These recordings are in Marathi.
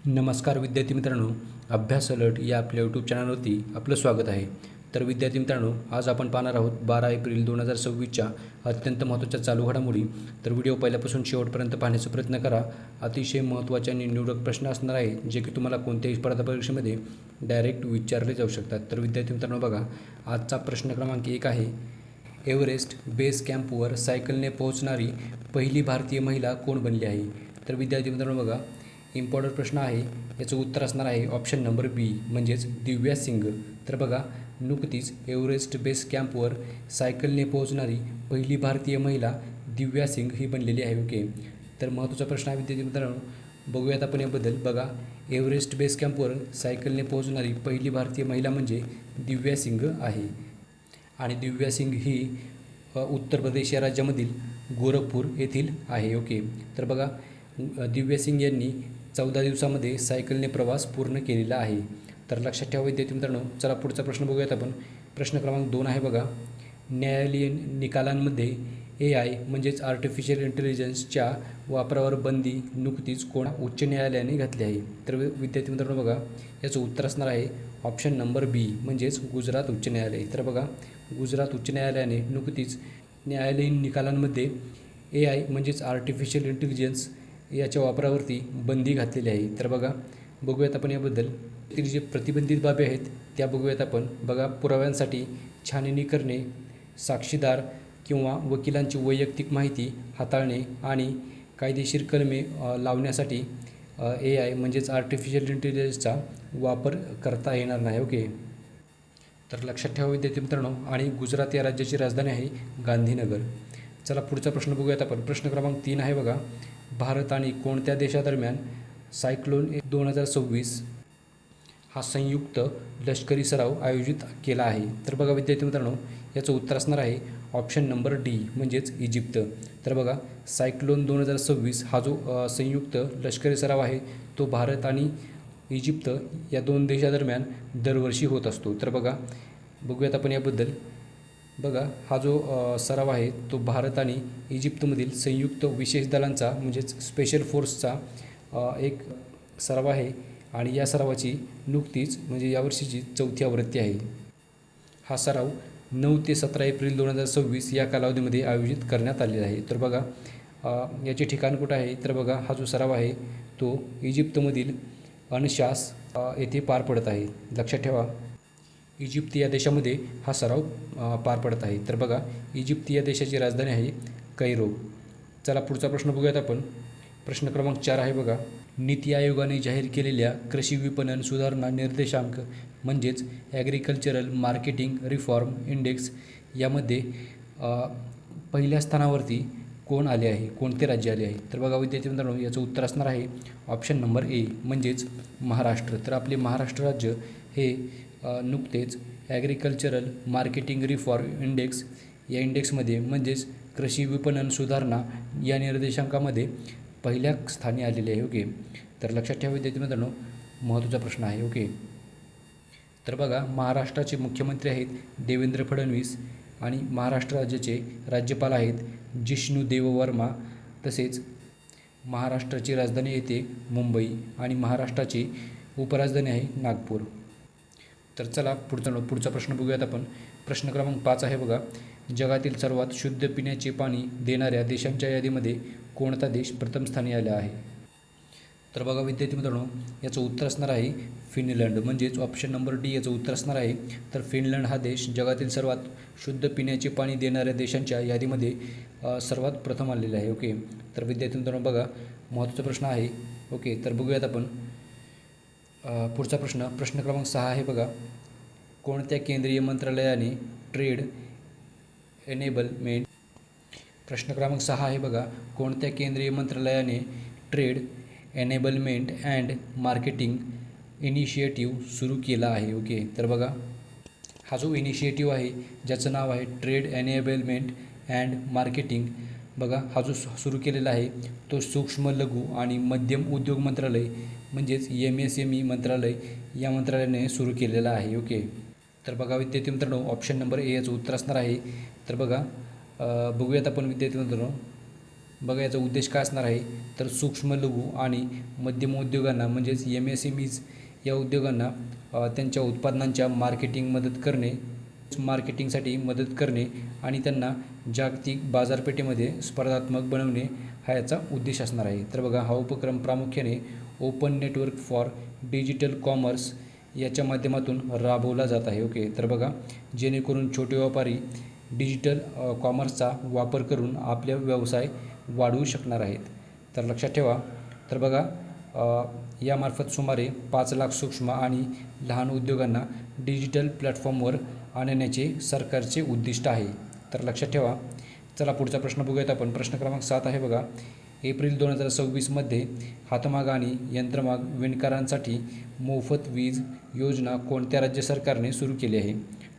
नमस्कार विद्यार्थी मित्रांनो, अभ्यास अलर्ट या आपल्या यूट्यूब चॅनलवरती आपलं स्वागत आहे. तर विद्यार्थी मित्रांनो, आज आपण पाहणार आहोत 12 एप्रिल 2026च्या अत्यंत महत्त्वाच्या चालू घडामोडी. तर व्हिडिओ पहिल्यापासून शेवटपर्यंत पाहण्याचा प्रयत्न करा. अतिशय महत्त्वाचे आणि निवडक प्रश्न असणार आहेत जे की तुम्हाला कोणत्याही स्पर्धा परीक्षेमध्ये डायरेक्ट विचारले जाऊ शकतात. तर विद्यार्थी मित्रांनो बघा, आजचा प्रश्न क्रमांक 1 आहे. एव्हरेस्ट बेस कॅम्पवर सायकलने पोहोचणारी पहिली भारतीय महिला कोण बनली आहे? तर विद्यार्थी मित्रांनो बघा, इम्पॉर्टंट प्रश्न आहे. याचं उत्तर असणार आहे ऑप्शन नंबर बी म्हणजेच दिव्या सिंग. तर बघा, नुकतीच एव्हरेस्ट बेस कॅम्पवर सायकलने पोहोचणारी पहिली भारतीय महिला दिव्या सिंग ही बनलेली आहे. ओके, तर महत्त्वाचा प्रश्न आहे विद्यार्थी मित्रांनो, बघूयात आपण याबद्दल. बघा, एव्हरेस्ट बेस कॅम्पवर सायकलने पोहोचणारी पहिली भारतीय महिला म्हणजे दिव्या सिंग आहे. आणि दिव्या सिंग ही उत्तर प्रदेश या राज्यामधील गोरखपूर येथील आहे. ओके, तर बघा, दिव्या सिंग यांनी 14 दिवसामध्ये सायकलने प्रवास पूर्ण केलेला आहे. तर लक्षात ठेवा विद्यार्थी मित्रांनो. चला पुढचा प्रश्न बघूयात आपण. प्रश्न क्रमांक 2 आहे बघा, न्यायालयीन निकालांमध्ये AI म्हणजेच आर्टिफिशियल इंटेलिजन्सच्या वापरावर बंदी नुकतीच कोणत्या उच्च न्यायालयाने घातली आहे? तर विद्यार्थी मित्रांनो बघा, याचं उत्तर असणार आहे ऑप्शन नंबर बी म्हणजेच गुजरात उच्च न्यायालय. तर बघा, गुजरात उच्च न्यायालयाने नुकतीच न्यायालयीन निकालांमध्ये AI म्हणजेच आर्टिफिशियल इंटेलिजन्स याच्या वापरावरती बंदी घातलेली आहे. तर बघा, बघूयात आपण याबद्दल. जे प्रतिबंधित बाबी आहेत त्या बघूयात आपण. बघा, पुराव्यांसाठी छाननी करणे, साक्षीदार किंवा वकिलांची वैयक्तिक माहिती हाताळणे आणि कायदेशीर कलमे लावण्यासाठी AI म्हणजेच आर्टिफिशियल इंटेलिजन्सचा वापर करता येणार नाही. ओके, तर लक्षात ठेवा विद्यार्थी मित्रांनो. आणि गुजरात या राज्याची राजधानी आहे गांधीनगर. चला पुढचा प्रश्न बघूयात आपण. प्रश्न क्रमांक 3 आहे बघा, भारत आणि कोणत्या देशादरम्यान सायक्लोन 2026 हा संयुक्त लष्करी सराव आयोजित केला आहे? तर बघा विद्यार्थी मित्रांनो, याचं उत्तर असणार आहे ऑप्शन नंबर डी म्हणजेच इजिप्त. तर बघा, सायक्लोन 2026 हा जो संयुक्त लष्करी सराव आहे तो भारत आणि इजिप्त या दोन देशादरम्यान दरवर्षी होत असतो. तर बघा, बघूयात आपण याबद्दल. बघा, हा जो सराव आहे तो भारत आणि इजिप्तमधील संयुक्त विशेष दलांचा म्हणजेच स्पेशल फोर्सचा एक सराव आहे. आणि या सरावाची नुकतीच म्हणजे यावर्षीची 4थी आवृत्ती आहे. हा सराव 9 ते 17 एप्रिल 2026 या कालावधीमध्ये आयोजित करण्यात आलेला आहे. तर बघा, याचे ठिकाण कुठं आहे? तर बघा, हा जो सराव आहे तो इजिप्तमधील अनशास येथे पार पडत आहे. लक्षात ठेवा, इजिप्त या देशामध्ये हा सराव पार पडत आहे. तर बघा, इजिप्त या देशाची राजधानी आहे कैरो. चला पुढचा प्रश्न बघूयात आपण. प्रश्न क्रमांक 4 आहे बघा, नीती आयोगाने जाहीर केलेल्या कृषी विपणन सुधारणा निर्देशांक म्हणजेच ॲग्रिकल्चरल मार्केटिंग रिफॉर्म इंडेक्स यामध्ये पहिल्या स्थानावरती कोण आले आहे? कोणते राज्य आले आहे? तर बघा विद्यार्थी मित्रांनो, याचं उत्तर असणार आहे ऑप्शन नंबर ए म्हणजेच महाराष्ट्र. तर आपले महाराष्ट्र राज्य हे नुकतेच ॲग्रिकल्चरल मार्केटिंग रिफॉर्म इंडेक्स या इंडेक्समध्ये म्हणजेच कृषी विपणन सुधारणा या निर्देशांकामध्ये पहिल्या स्थानी आलेले आहे. ओके, तर लक्षात ठेवा विद्यार्थी मित्रांनो, महत्त्वाचा प्रश्न आहे. ओके, तर बघा, महाराष्ट्राचे मुख्यमंत्री आहेत देवेंद्र फडणवीस आणि महाराष्ट्र राज्याचे राज्यपाल आहेत जिष्णू देववर्मा. तसेच महाराष्ट्राची राजधानी येते मुंबई आणि महाराष्ट्राची उपराजधानी आहे नागपूर. तर चला पुढचा प्रश्न बघूयात आपण. प्रश्न क्रमांक 5 आहे बघा, जगातील सर्वात शुद्ध पिण्याचे पाणी देणाऱ्या देशांच्या यादीमध्ये कोणता देश प्रथम स्थानी आला आहे? तर बघा विद्यार्थी मित्रांनो, याचं उत्तर असणार आहे फिनलंड म्हणजेच ऑप्शन नंबर डी याचं उत्तर असणार आहे. तर फिनलंड हा देश जगातील सर्वात शुद्ध पिण्याचे पाणी देणाऱ्या देशांच्या यादीमध्ये सर्वात प्रथम आलेला आहे. ओके, तर विद्यार्थी मित्रांनो बघा, महत्त्वाचा प्रश्न आहे. ओके, तर बघूयात आपण पुढचा प्रश्न क्रमांक 6 आहे बघा, कोणत्या केंद्रीय मंत्रालयाने ट्रेड एनेबलमेंट प्रश्न क्रमांक 6 आहे बघा, कोणत्या केंद्रीय मंत्रालयाने trade enablement and marketing initiative सुरू केला आहे? ओके, तर बघा, हा जो इनिशिएटिव्ह आहे ज्याचं नाव आहे ट्रेड एनेबलमेंट अँड मार्केटिंग, बघा, हा जो सुरू केलेला आहे तो सूक्ष्म लघु आणि मध्यम उद्योग मंत्रालय म्हणजेच MSME मंत्रालय या मंत्रालयाने सुरू केलेला आहे. ओके, तर बघा विद्यार्थी मित्रांनो, ऑप्शन नंबर ए याचं उत्तर असणार आहे. तर बघा, बघूयात आपण विद्यार्थी मित्रांनो. बघा याचा उद्देश काय असणार आहे, तर सूक्ष्म लघु आणि मध्यम उद्योगांना म्हणजेच MSMEs या उद्योगांना त्यांच्या उत्पादनांच्या मार्केटिंगसाठी मदत करणे आणि त्यांना जागतिक बाजारपेठेमध्ये स्पर्धात्मक बनवणे हा याचा उद्देश असणार आहे. तर बघा हा उपक्रम प्रामुख्याने open network for digital commerce याच्या माध्यमातून राबवला जात आहे. ओके, तर बघा जेणेकरून छोटे व्यापारी डिजिटल कॉमर्सचा वापर करून आपले व्यवसाय वाढवू शकणार आहेत. तर लक्षात ठेवा. तर बघा यामार्फत सुमारे 5 लाख सूक्ष्म आणि लहान उद्योगांना डिजिटल प्लॅटफॉर्मवर आणण्याचे सरकारचे उद्दिष्ट आहे. तर लक्षात ठेवा. चला पुढचा प्रश्न बघूयात आपण. प्रश्न क्रमांक 7 आहे बघा. एप्रिल 2026मध्ये हातमाग आणि यंत्रमाग विणकरांसाठी मोफत वीज योजना कोणत्या राज्य सरकारने सुरू केली आहे?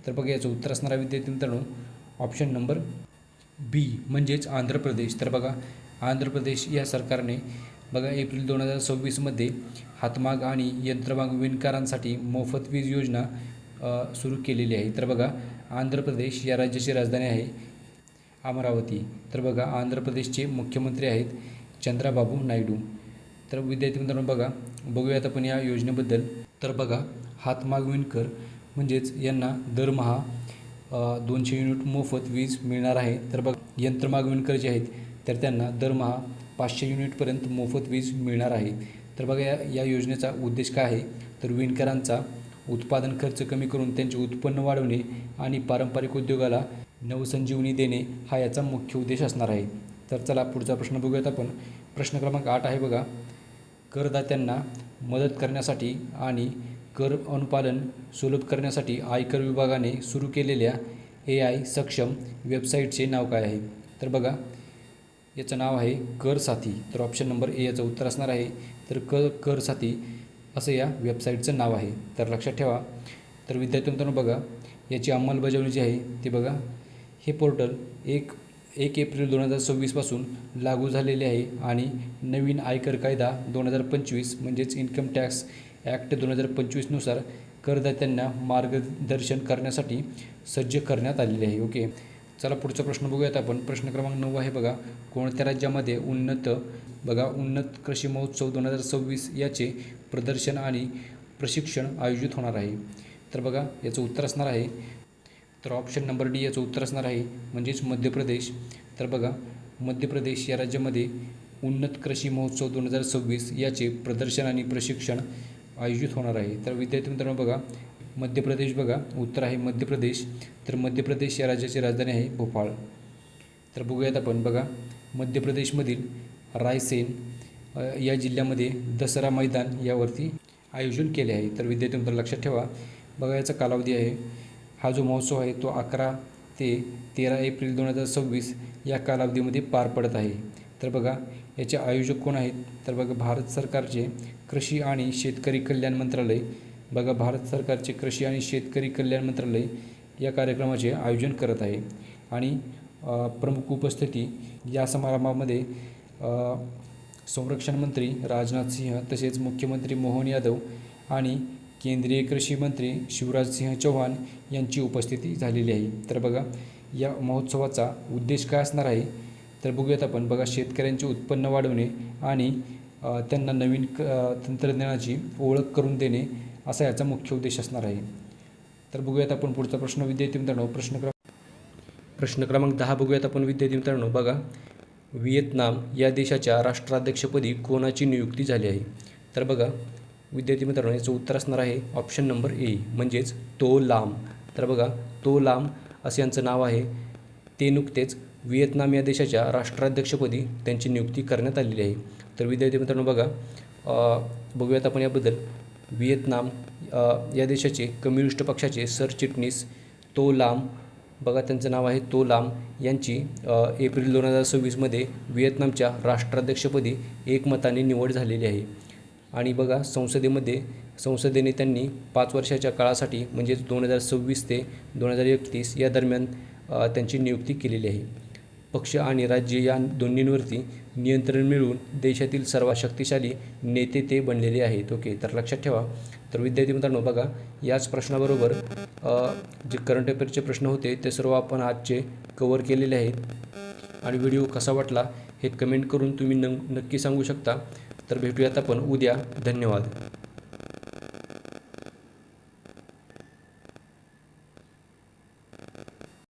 तर बघा याचं उत्तर असणारा विद्यार्थी मित्रांनो ऑप्शन नंबर बी म्हणजेच आंध्र प्रदेश. तर बघा आंध्र प्रदेश या सरकारने बघा एप्रिल 2026मध्ये हातमाग आणि यंत्रमाग विणकरांसाठी मोफत वीज योजना सुरू केलेली आहे. तर बघा आंध्र प्रदेश या राज्याची राजधानी आहे अमरावती. तर बघा आंध्र प्रदेशचे मुख्यमंत्री आहेत चंद्राबाबू नायडू. तर विद्यार्थी मित्रांनो बघूयात आपण या योजनेबद्दल. तर बघा हातमाग विणकर म्हणजेच यांना दरमहा 200 युनिट मोफत वीज मिळणार आहे. तर बघा यंत्रमाग विणकर जे आहेत तर त्यांना दरमहा 500 युनिटपर्यंत मोफत वीज मिळणार आहे. तर बघा या योजनेचा उद्देश काय आहे, तर विणकरांचा उत्पादन खर्च कमी करून त्यांचे उत्पन्न वाढवणे आणि पारंपरिक उद्योगाला नवसंजीवनी देणे हा याचा मुख्य उद्देश असणार आहे. तर चला पुढचा प्रश्न बघूयात आपण. प्रश्न क्रमांक 8 आहे बघा. करदात्यांना मदत करण्यासाठी आणि कर अनुपालन सुलभ करण्यासाठी आयकर विभागाने सुरू केलेल्या AI सक्षम वेबसाईटचे नाव काय आहे? तर बघा याचं नाव आहे कर साथी. तर ऑप्शन नंबर ए याचं उत्तर असणार आहे. तर कर साथी असं या वेबसाईटचं नाव आहे. तर लक्षात ठेवा. तर विद्यार्थी मित्रांनो बघा याची अंमलबजावणी जी आहे ती बघा हे पोर्टल 1 एप्रिल 2026पासून लागू झालेले आहे आणि नवीन आयकर कायदा 2025 म्हणजेच इन्कम टॅक्स ॲक्ट 2025नुसार करदात्यांना मार्गदर्शन करण्यासाठी सज्ज करण्यात आलेले आहे. ओके, चला पुढचा प्रश्न बघूयात आपण. प्रश्न क्रमांक 9 आहे बघा. कोणत्या राज्यामध्ये उन्नत कृषी महोत्सव 2026 याचे प्रदर्शन आणि प्रशिक्षण आयोजित होणार आहे? तर बघा याचं उत्तर असणार आहे, तर ऑप्शन नंबर डी याचं उत्तर असणार आहे म्हणजेच मध्य प्रदेश. तर बघा मध्य प्रदेश या राज्यामध्ये उन्नत कृषी महोत्सव 2026 याचे प्रदर्शन आणि प्रशिक्षण आयोजित होणार आहे. तर विद्यार्थी मित्रांनो बघा मध्य प्रदेश बघा उत्तर आहे मध्य प्रदेश. तर मध्य प्रदेश या राज्याची राजधानी आहे भोपाळ. तर बघूयात आपण बघा मध्य प्रदेशमधील रायसेन या जिल्ह्यामध्ये दसरा मैदान यावरती आयोजन केले आहे. तर विद्यार्थी मित्रांनो लक्षात ठेवा. बघा याचा कालावधी आहे, हा जो महोत्सव आहे तो 11 ते 13 एप्रिल 2026 या कालावधीमध्ये पार पडत आहे. तर बघा याचे आयोजक कोण आहेत, तर बघा भारत सरकारचे कृषी आणि शेतकरी कल्याण मंत्रालय. बघा भारत सरकारचे कृषी आणि शेतकरी कल्याण मंत्रालय या कार्यक्रमाचे आयोजन करत आहे आणि प्रमुख उपस्थिती या समारंभामध्ये संरक्षण मंत्री राजनाथ सिंह तसेच मुख्यमंत्री मोहन यादव आणि केंद्रीय कृषी मंत्री शिवराजसिंह चौहान यांची उपस्थिती झालेली आहे. तर बघा या महोत्सवाचा उद्देश काय असणार आहे, तर बघूयात आपण. बघा शेतकऱ्यांचे उत्पन्न वाढवणे आणि त्यांना नवीन तंत्रज्ञानाची ओळख करून देणे असा याचा मुख्य उद्देश असणार आहे. तर बघूयात आपण पुढचा प्रश्न विद्यार्थी मित्रांनो. प्रश्न क्रमांक 10 बघूयात आपण विद्यार्थी मित्रांनो. बघा व्हिएतनाम या देशाच्या राष्ट्राध्यक्षपदी कोणाची नियुक्ती झाली आहे? तर बघा विद्यार्थी मित्रांनो याचं उत्तर असणार आहे ऑप्शन नंबर ए म्हणजेच तो लाम. तर बघा तो लाम असं यांचं नाव आहे. ते नुकतेच व्हिएतनाम या देशाच्या राष्ट्राध्यक्षपदी त्यांची नियुक्ती करण्यात आलेली आहे. तर विद्यार्थी मित्रांनो बघूयात आपण याबद्दल. व्हिएतनाम या देशाचे कम्युनिस्ट पक्षाचे सरचिटणीस तो लाम बघा त्यांचं नाव आहे तो लाम यांची एप्रिल 2026मध्ये व्हिएतनामच्या राष्ट्राध्यक्षपदी एकमताने निवड झालेली आहे. आणि बघा संसदेने त्यांनी 5 वर्षाच्या काळासाठी म्हणजेच 2026 ते 2031 या दरम्यान त्यांची नियुक्ती केलेली आहे. पक्ष आणि राज्य या दोन्हींवरती नियंत्रण मिळवून देशातील सर्वात शक्तिशाली नेते ते बनलेले आहेत. ओके, तर लक्षात ठेवा. तर विद्यार्थी मित्रांनो बघा याच प्रश्नाबरोबर जे करंट अफेअरचे प्रश्न होते ते सर्व आपण आजचे कव्हर केलेले आहेत. आणि व्हिडिओ कसा वाटला हे कमेंट करून तुम्ही नक्की सांगू शकता. तर भेटूयात आपण उद्या. धन्यवाद.